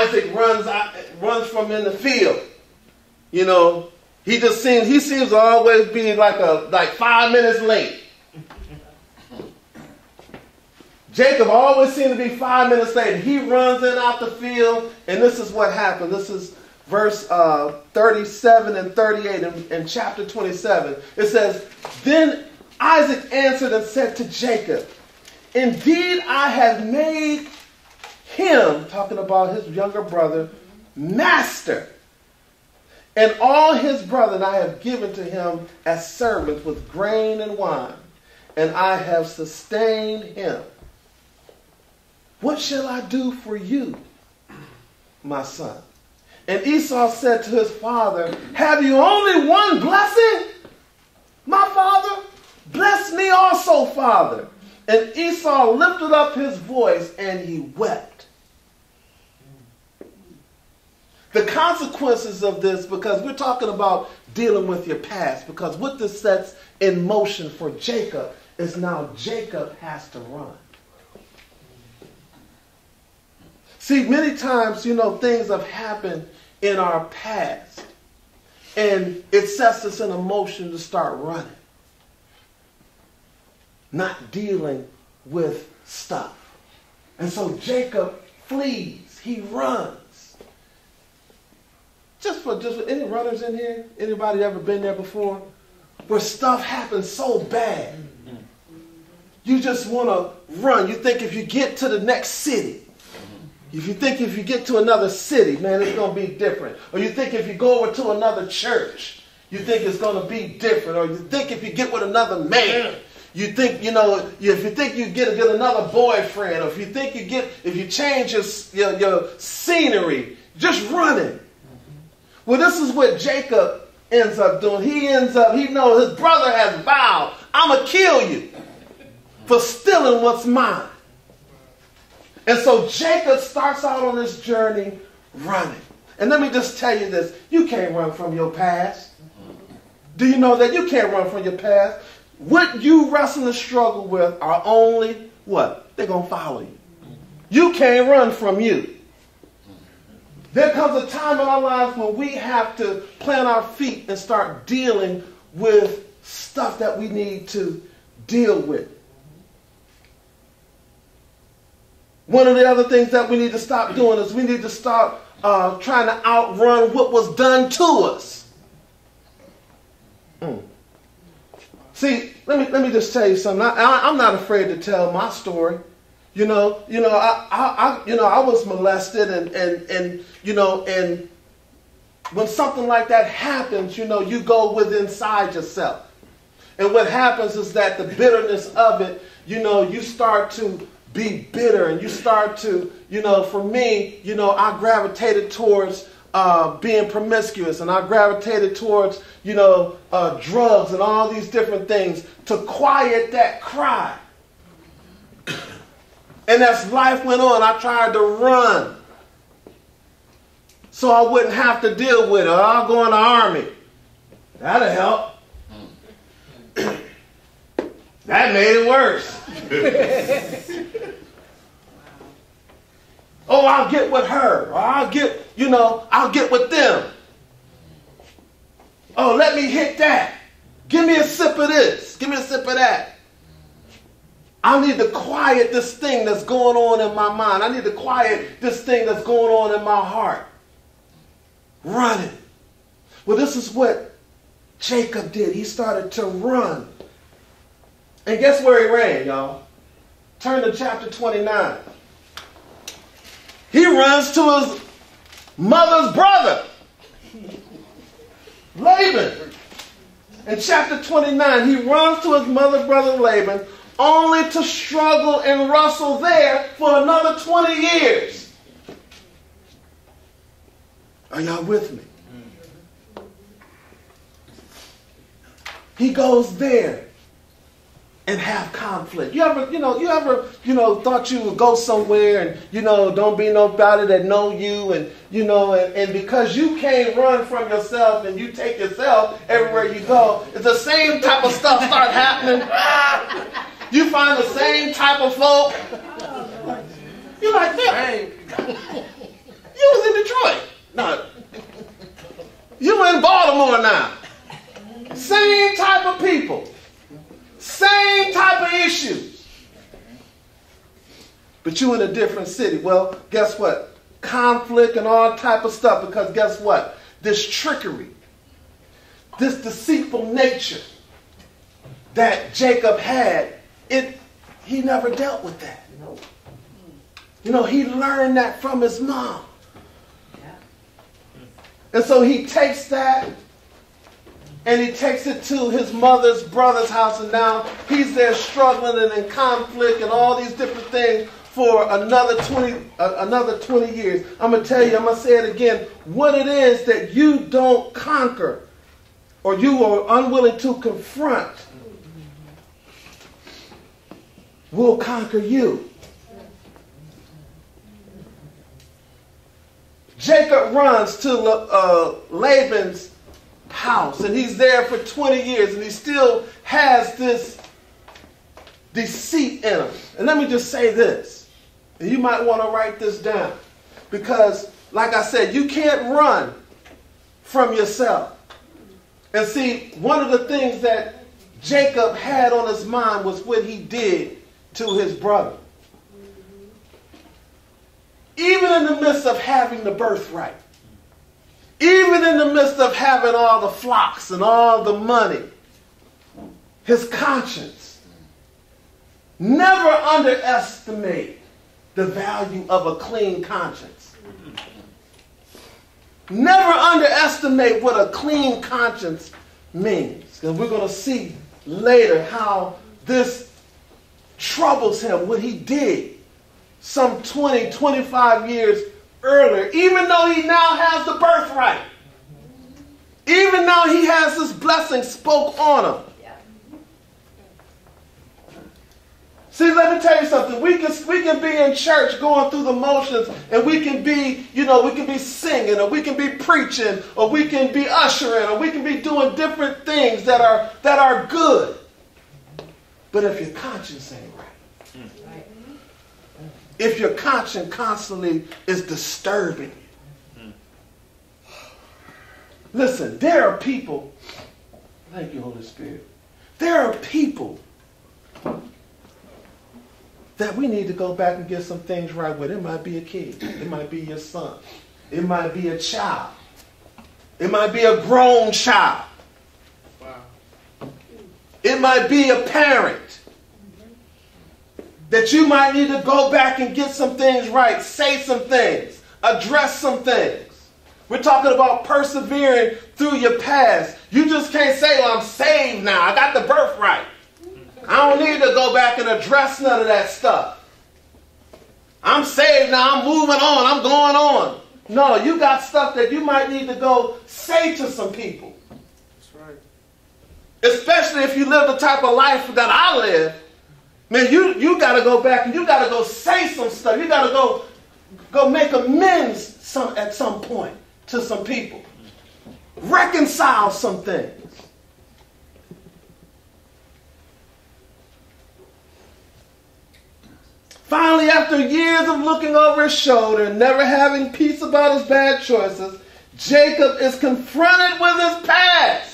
Isaac runs from in the field. You know, he seems to always be like 5 minutes late. Jacob always seems to be 5 minutes late. He runs in out the field, and this is what happened. This is verse 37 and 38 in chapter 27. It says, "Then Isaac answered and said to Jacob, 'Indeed, I have made him,'" talking about his younger brother, "'master, and all his brethren I have given to him as servants with grain and wine, and I have sustained him. What shall I do for you, my son?' And Esau said to his father, 'Have you only one blessing, my father? Bless me also, father.' And Esau lifted up his voice and he wept." The consequences of this, because we're talking about dealing with your past, because what this sets in motion for Jacob is now Jacob has to run. See, many times, things have happened in our past, and it sets us in a motion to start running, not dealing with stuff. And so Jacob flees, he runs. Just for any runners in here, anybody ever been there before, where stuff happens so bad, you just want to run. You think if you get to the next city, if you get to another city, man, it's going to be different. Or you think if you go over to another church, you think it's going to be different. Or you think if you get with another man, you think, if you think you get another boyfriend, or if you change your scenery, just running. Well, this is what Jacob ends up doing. He knows his brother has vowed, "I'm going to kill you for stealing what's mine." And so Jacob starts out on this journey running. And let me just tell you this. You can't run from your past. Do you know that you can't run from your past? What you wrestle and struggle with are only what? They're going to follow you. You can't run from you. There comes a time in our lives when we have to plant our feet and start dealing with stuff that we need to deal with. One of the other things that we need to stop doing is we need to stop trying to outrun what was done to us. See, let me just tell you something. I'm not afraid to tell my story. I was molested, and when something like that happens, you go within inside yourself. And what happens is that the bitterness of it, you start to be bitter, and you start to, for me, I gravitated towards being promiscuous, and I gravitated towards, drugs and all these different things to quiet that cry. And as life went on, I tried to run so I wouldn't have to deal with it. I'll go in the army. That'll help. That made it worse. Oh, I'll get with her. Or I'll get with them. Oh, let me hit that. Give me a sip of this. Give me a sip of that. I need to quiet this thing that's going on in my mind. I need to quiet this thing that's going on in my heart. Running. Well, this is what Jacob did. He started to run. And guess where he ran, y'all? Turn to chapter 29. He runs to his mother's brother, Laban. In chapter 29, he runs to his mother's brother, Laban, only to struggle and wrestle there for another 20 years. Are y'all with me? He goes there and have conflict. You ever thought you would go somewhere and, don't be nobody that know you, and, and because you can't run from yourself and you take yourself everywhere you go, it's the same type of stuff start happening. You find the same type of folk. You're like, you No. You in Baltimore now. Same type of people. Same type of issues. But you in a different city. Well, guess what? Conflict and all type of stuff, because guess what? This trickery, this deceitful nature that Jacob had, he never dealt with that. You know, he learned that from his mom. And so he takes that and he takes it to his mother's brother's house, and now he's there struggling and in conflict and all these different things for another 20 years. I'm going to tell you, I'm going to say it again, what it is that you don't conquer or you are unwilling to confront will conquer you. Jacob runs to Laban's house, and he's there for 20 years, and he still has this deceit in him. And let me just say this, and you might want to write this down, because, like I said, you can't run from yourself. And see, one of the things that Jacob had on his mind was what he did to his brother. Even in the midst of having the birthright, even in the midst of having all the flocks and all the money, his conscience. Never underestimate the value of a clean conscience. Never underestimate what a clean conscience means. Because we're going to see later how this troubles him, what he did some 20, 25 years earlier, even though he now has the birthright. Even though he has this blessing spoke on him. See, let me tell you something. We can be in church going through the motions, and we can be, we can be singing, or we can be preaching, or we can be ushering, or we can be doing different things that are good. But if your conscience ain't right, if your conscience constantly is disturbing you. Listen, there are people, thank you, Holy Spirit. There are people that we need to go back and get some things right with. It might be a kid. It might be your son. It might be a child. It might be a grown child. Wow. It might be a parent that you might need to go back and get some things right, say some things, address some things. We're talking about persevering through your past. You just can't say, well, I'm saved now. I got the birthright. I don't need to go back and address none of that stuff. I'm saved now. I'm moving on. I'm going on. No, you got stuff that you might need to go say to some people. That's right. Especially if you live the type of life that I live. Man, you got to go back and you got to go say some stuff. You got to go make amends at some point to some people. Reconcile some things. Finally, after years of looking over his shoulder and never having peace about his bad choices, Jacob is confronted with his past.